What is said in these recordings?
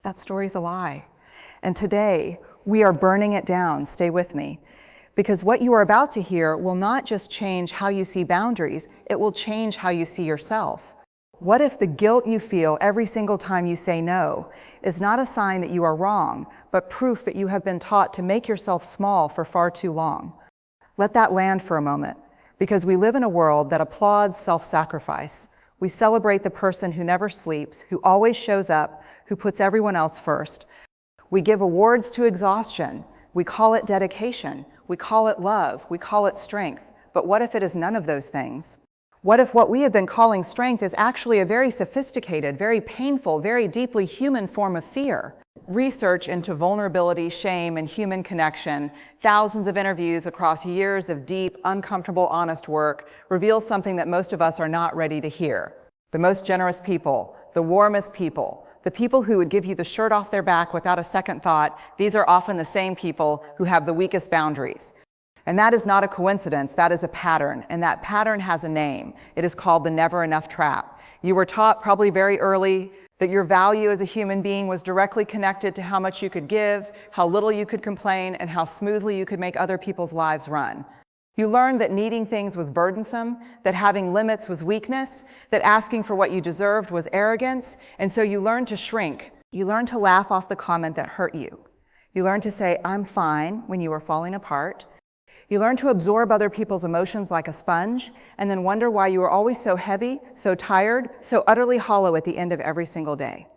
That story's a lie. And today, we are burning it down. Stay with me. Because what you are about to hear will not just change how you see boundaries, it will change how you see yourself. What if the guilt you feel every single time you say no is not a sign that you are wrong, but proof that you have been taught to make yourself small for far too long? Let that land for a moment, because we live in a world that applauds self-sacrifice. We celebrate the person who never sleeps, who always shows up, who puts everyone else first. We give awards to exhaustion. We call it dedication. We call it love. We call it strength. But what if it is none of those things? What if what we have been calling strength is actually a very sophisticated, very painful, very deeply human form of fear? Research into vulnerability, shame, and human connection, thousands of interviews across years of deep, uncomfortable, honest work, reveals something that most of us are not ready to hear. The most generous people, the warmest people, the people who would give you the shirt off their back without a second thought, these are often the same people who have the weakest boundaries. And that is not a coincidence, that is a pattern, and that pattern has a name. It is called the never enough trap. You were taught probably very early that your value as a human being was directly connected to how much you could give, how little you could complain, and how smoothly you could make other people's lives run. You learned that needing things was burdensome, that having limits was weakness, that asking for what you deserved was arrogance, and so you learned to shrink. You learned to laugh off the comment that hurt you. You learned to say, "I'm fine," when you were falling apart. You learned to absorb other people's emotions like a sponge, and then wonder why you were always so heavy, so tired, so utterly hollow at the end of every single day.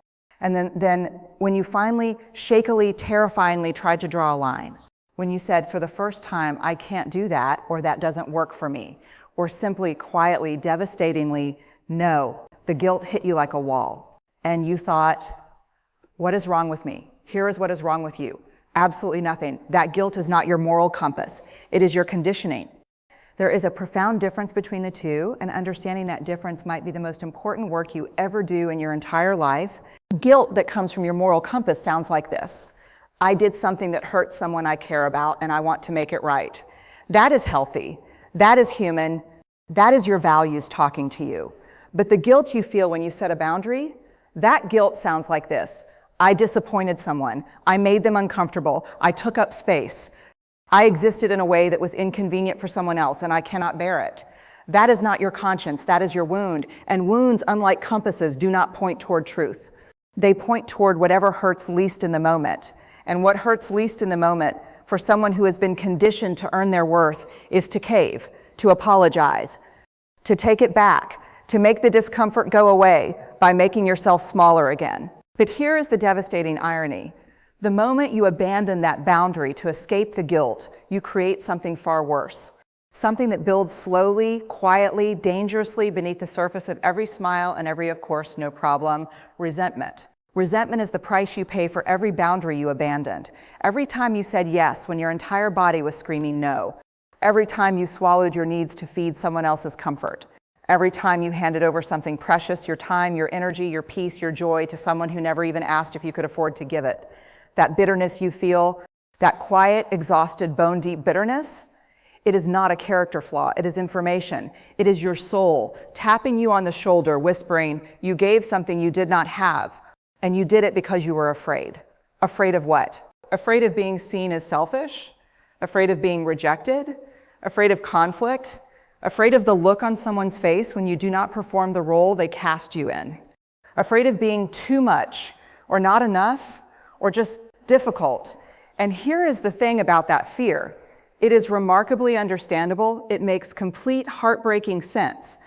And then when you finally, shakily, terrifyingly tried to draw a line, when you said, for the first time, "I can't do that," or "that doesn't work for me," or simply, quietly, devastatingly, "No," the guilt hit you like a wall. And you thought, what is wrong with me? Here is what is wrong with you. Absolutely nothing. That guilt is not your moral compass. It is your conditioning. There is a profound difference between the two, and understanding that difference might be the most important work you ever do in your entire life. Guilt that comes from your moral compass sounds like this: I did something that hurt someone I care about, and I want to make it right. That is healthy. That is human. That is your values talking to you. But the guilt you feel when you set a boundary, that guilt sounds like this: I disappointed someone. I made them uncomfortable. I took up space. I existed in a way that was inconvenient for someone else, and I cannot bear it. That is not your conscience. That is your wound. And wounds, unlike compasses, do not point toward truth. They point toward whatever hurts least in the moment. And what hurts least in the moment for someone who has been conditioned to earn their worth is to cave, to apologize, to take it back, to make the discomfort go away by making yourself smaller again. But here is the devastating irony. The moment you abandon that boundary to escape the guilt, you create something far worse. Something that builds slowly, quietly, dangerously beneath the surface of every smile and every, of course, no problem: resentment. Resentment is the price you pay for every boundary you abandoned. Every time you said yes when your entire body was screaming no. Every time you swallowed your needs to feed someone else's comfort. Every time you handed over something precious, your time, your energy, your peace, your joy, to someone who never even asked if you could afford to give it. That bitterness you feel, that quiet, exhausted, bone-deep bitterness, it is not a character flaw. It is information. It is your soul tapping you on the shoulder, whispering, you gave something you did not have, and you did it because you were afraid. Afraid of what? Afraid of being seen as selfish? Afraid of being rejected? Afraid of conflict? Afraid of the look on someone's face when you do not perform the role they cast you in. Afraid of being too much, or not enough, or just difficult. And here is the thing about that fear. It is remarkably understandable. It makes complete heartbreaking sense.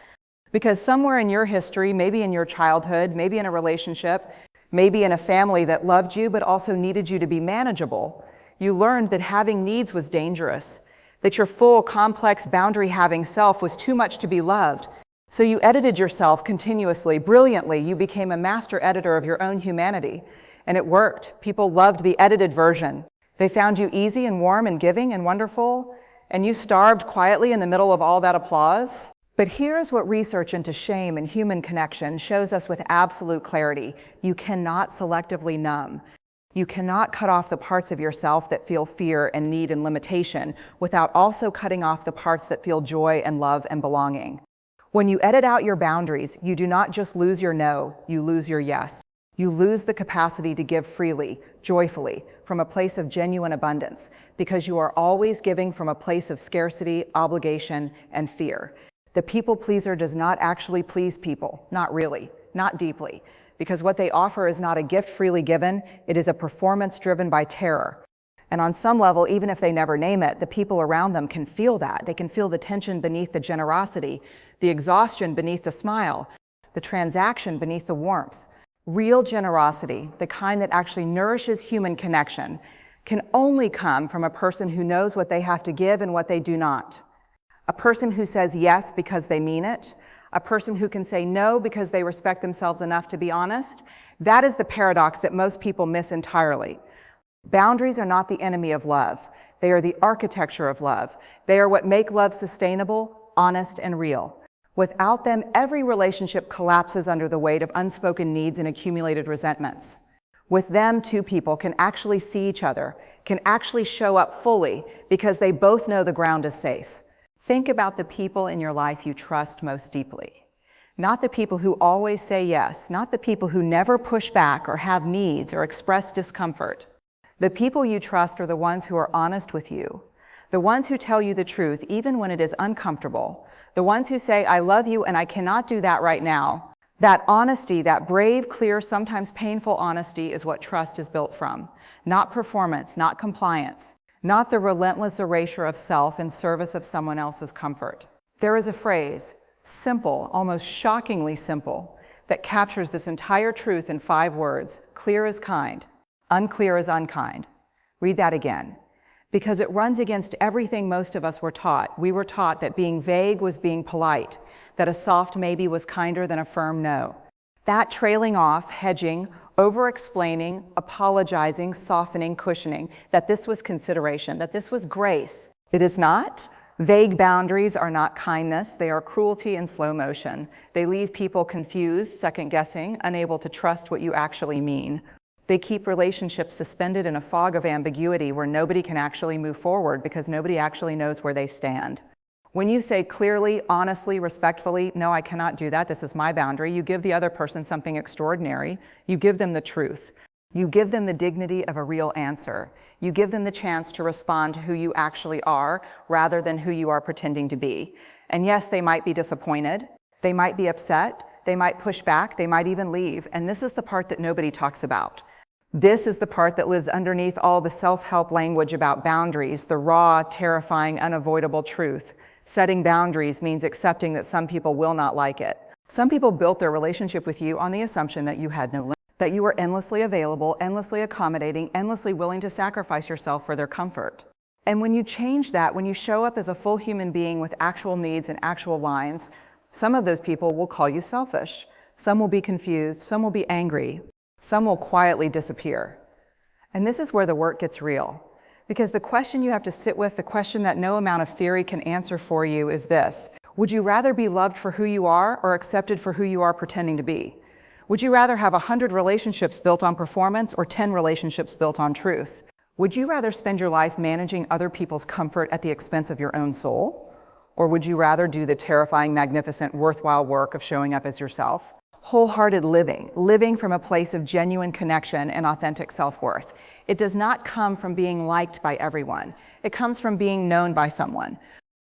Because somewhere in your history, maybe in your childhood, maybe in a relationship, maybe in a family that loved you but also needed you to be manageable, you learned that having needs was dangerous, that your full, complex, boundary-having self was too much to be loved. So you edited yourself continuously, brilliantly. You became a master editor of your own humanity. And it worked. People loved the edited version. They found you easy and warm and giving and wonderful, and you starved quietly in the middle of all that applause. But here's what research into shame and human connection shows us with absolute clarity. You cannot selectively numb. You cannot cut off the parts of yourself that feel fear and need and limitation without also cutting off the parts that feel joy and love and belonging. When you edit out your boundaries, you do not just lose your no, you lose your yes. You lose the capacity to give freely, joyfully, from a place of genuine abundance, because you are always giving from a place of scarcity, obligation, and fear. The people pleaser does not actually please people, not really, not deeply, because what they offer is not a gift freely given, it is a performance driven by terror. And on some level, even if they never name it, the people around them can feel that. They can feel the tension beneath the generosity, the exhaustion beneath the smile, the transaction beneath the warmth. Real generosity, the kind that actually nourishes human connection, can only come from a person who knows what they have to give and what they do not. A person who says yes because they mean it, a person who can say no because they respect themselves enough to be honest. That is the paradox that most people miss entirely. Boundaries are not the enemy of love. They are the architecture of love. They are what make love sustainable, honest, and real. Without them, every relationship collapses under the weight of unspoken needs and accumulated resentments. With them, two people can actually see each other, can actually show up fully because they both know the ground is safe. Think about the people in your life you trust most deeply. Not the people who always say yes, not the people who never push back or have needs or express discomfort. The people you trust are the ones who are honest with you, the ones who tell you the truth even when it is uncomfortable, the ones who say, I love you and I cannot do that right now. That honesty, that brave, clear, sometimes painful honesty is what trust is built from. Not performance, not compliance, not the relentless erasure of self in service of someone else's comfort. There is a phrase, simple, almost shockingly simple, that captures this entire truth in 5 words: clear as kind, unclear as unkind. Read that again. Because it runs against everything most of us were taught. We were taught that being vague was being polite, that a soft maybe was kinder than a firm no. That trailing off, hedging, over-explaining, apologizing, softening, cushioning, that this was consideration, that this was grace. It is not. Vague boundaries are not kindness. They are cruelty in slow motion. They leave people confused, second-guessing, unable to trust what you actually mean. They keep relationships suspended in a fog of ambiguity where nobody can actually move forward because nobody actually knows where they stand. When you say clearly, honestly, respectfully, no, I cannot do that, this is my boundary, you give the other person something extraordinary. You give them the truth. You give them the dignity of a real answer. You give them the chance to respond to who you actually are rather than who you are pretending to be. And yes, they might be disappointed. They might be upset. They might push back. They might even leave. And this is the part that nobody talks about. This is the part that lives underneath all the self-help language about boundaries, the raw, terrifying, unavoidable truth. Setting boundaries means accepting that some people will not like it. Some people built their relationship with you on the assumption that you had no limits, that you were endlessly available, endlessly accommodating, endlessly willing to sacrifice yourself for their comfort. And when you change that, when you show up as a full human being with actual needs and actual lines, some of those people will call you selfish. Some will be confused, some will be angry. Some will quietly disappear. And this is where the work gets real. Because the question you have to sit with, the question that no amount of theory can answer for you is this: would you rather be loved for who you are or accepted for who you are pretending to be? Would you rather have 100 relationships built on performance or 10 relationships built on truth? Would you rather spend your life managing other people's comfort at the expense of your own soul? Or would you rather do the terrifying, magnificent, worthwhile work of showing up as yourself? Wholehearted living from a place of genuine connection and authentic self-worth. It does not come from being liked by everyone. It comes from being known by someone.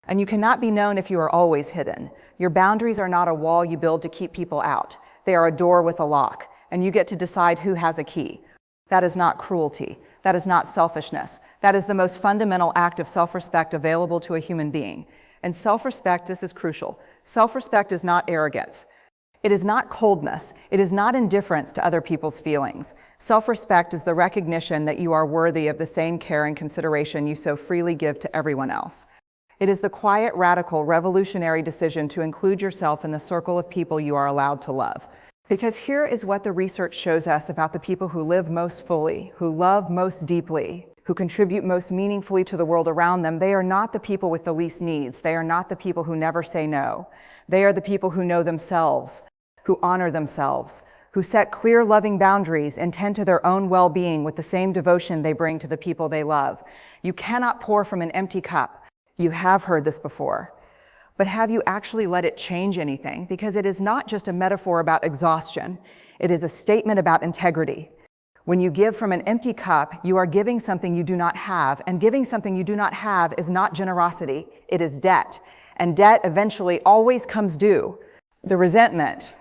And you cannot be known if you are always hidden. Your boundaries are not a wall you build to keep people out. They are a door with a lock, and you get to decide who has a key. That is not cruelty. That is not selfishness. That is the most fundamental act of self-respect available to a human being. And self-respect, this is crucial. Self-respect is not arrogance. It is not coldness. It is not indifference to other people's feelings. Self-respect is the recognition that you are worthy of the same care and consideration you so freely give to everyone else. It is the quiet, radical, revolutionary decision to include yourself in the circle of people you are allowed to love. Because here is what the research shows us about the people who live most fully, who love most deeply, who contribute most meaningfully to the world around them. They are not the people with the least needs. They are not the people who never say no. They are the people who know themselves, who honor themselves, who set clear, loving boundaries and tend to their own well-being with the same devotion they bring to the people they love. You cannot pour from an empty cup. You have heard this before. But have you actually let it change anything? Because it is not just a metaphor about exhaustion. It is a statement about integrity. When you give from an empty cup, you are giving something you do not have, and giving something you do not have is not generosity, it is debt. And debt eventually always comes due. The resentment,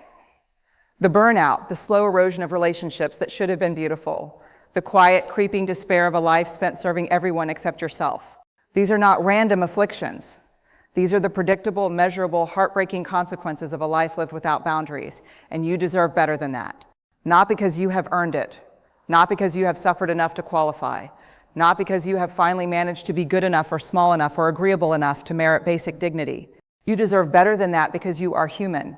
the burnout, the slow erosion of relationships that should have been beautiful, the quiet, creeping despair of a life spent serving everyone except yourself. These are not random afflictions. These are the predictable, measurable, heartbreaking consequences of a life lived without boundaries, and you deserve better than that. Not because you have earned it, not because you have suffered enough to qualify, not because you have finally managed to be good enough or small enough or agreeable enough to merit basic dignity. You deserve better than that because you are human,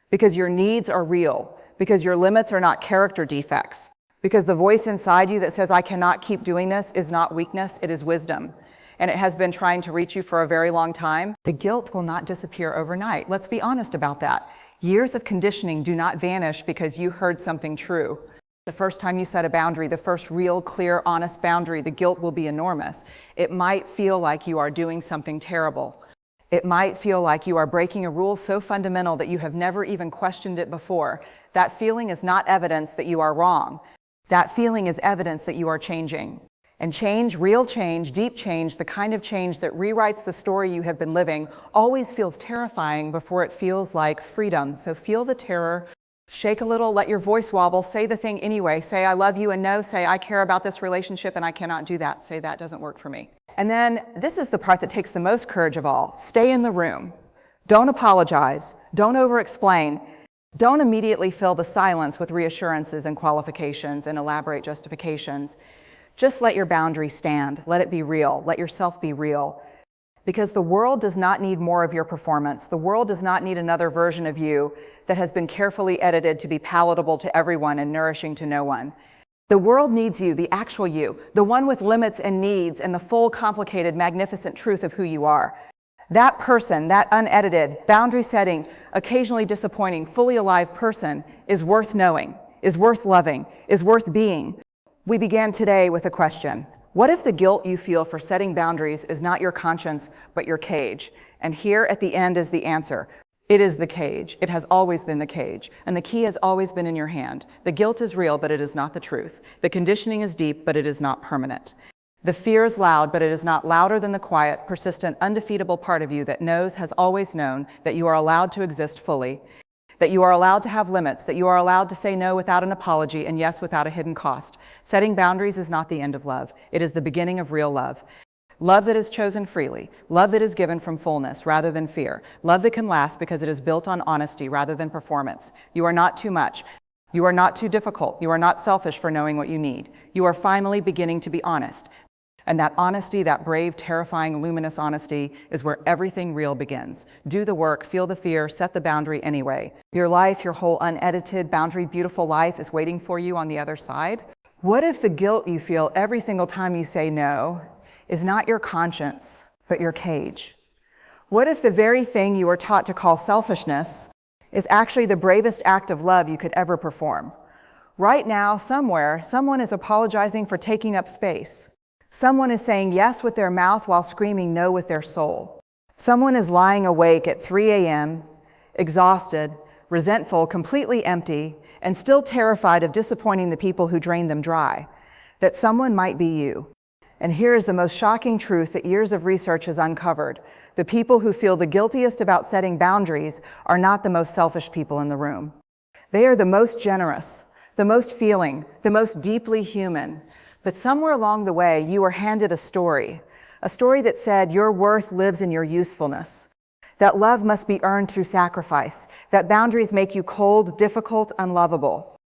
because your needs are real, because your limits are not character defects, because the voice inside you that says, I cannot keep doing this, is not weakness, it is wisdom. And it has been trying to reach you for a very long time. The guilt will not disappear overnight. Let's be honest about that. Years of conditioning do not vanish because you heard something true. The first time you set a boundary, the first real, clear, honest boundary, the guilt will be enormous. It might feel like you are doing something terrible. It might feel like you are breaking a rule so fundamental that you have never even questioned it before. That feeling is not evidence that you are wrong. That feeling is evidence that you are changing. And change, real change, deep change, the kind of change that rewrites the story you have been living, always feels terrifying before it feels like freedom. So feel the terror. Shake a little, let your voice wobble, say the thing anyway. Say, I love you, and no, say, I care about this relationship and I cannot do that. Say, that doesn't work for me. And then this is the part that takes the most courage of all. Stay in the room. Don't apologize. Don't over-explain. Don't immediately fill the silence with reassurances and qualifications and elaborate justifications. Just let your boundary stand. Let it be real. Let yourself be real. Because the world does not need more of your performance. The world does not need another version of you that has been carefully edited to be palatable to everyone and nourishing to no one. The world needs you, the actual you, the one with limits and needs and the full, complicated, magnificent truth of who you are. That person, that unedited, boundary-setting, occasionally disappointing, fully alive person is worth knowing, is worth loving, is worth being. We began today with a question. What if the guilt you feel for setting boundaries is not your conscience, but your cage? And here at the end is the answer. It is the cage. It has always been the cage. And the key has always been in your hand. The guilt is real, but it is not the truth. The conditioning is deep, but it is not permanent. The fear is loud, but it is not louder than the quiet, persistent, undefeatable part of you that knows, has always known, that you are allowed to exist fully, that you are allowed to have limits, that you are allowed to say no without an apology and yes without a hidden cost. Setting boundaries is not the end of love. It is the beginning of real love. Love that is chosen freely. Love that is given from fullness rather than fear. Love that can last because it is built on honesty rather than performance. You are not too much. You are not too difficult. You are not selfish for knowing what you need. You are finally beginning to be honest. And that honesty, that brave, terrifying, luminous honesty, is where everything real begins. Do the work, feel the fear, set the boundary anyway. Your life, your whole unedited, boundary, beautiful life is waiting for you on the other side. What if the guilt you feel every single time you say no is not your conscience, but your cage? What if the very thing you were taught to call selfishness is actually the bravest act of love you could ever perform? Right now, somewhere, someone is apologizing for taking up space. Someone is saying yes with their mouth while screaming no with their soul. Someone is lying awake at 3 a.m., exhausted, resentful, completely empty, and still terrified of disappointing the people who drain them dry. That someone might be you. And here is the most shocking truth that years of research has uncovered. The people who feel the guiltiest about setting boundaries are not the most selfish people in the room. They are the most generous, the most feeling, the most deeply human. But somewhere along the way, you were handed a story that said your worth lives in your usefulness, that love must be earned through sacrifice, that boundaries make you cold, difficult, unlovable.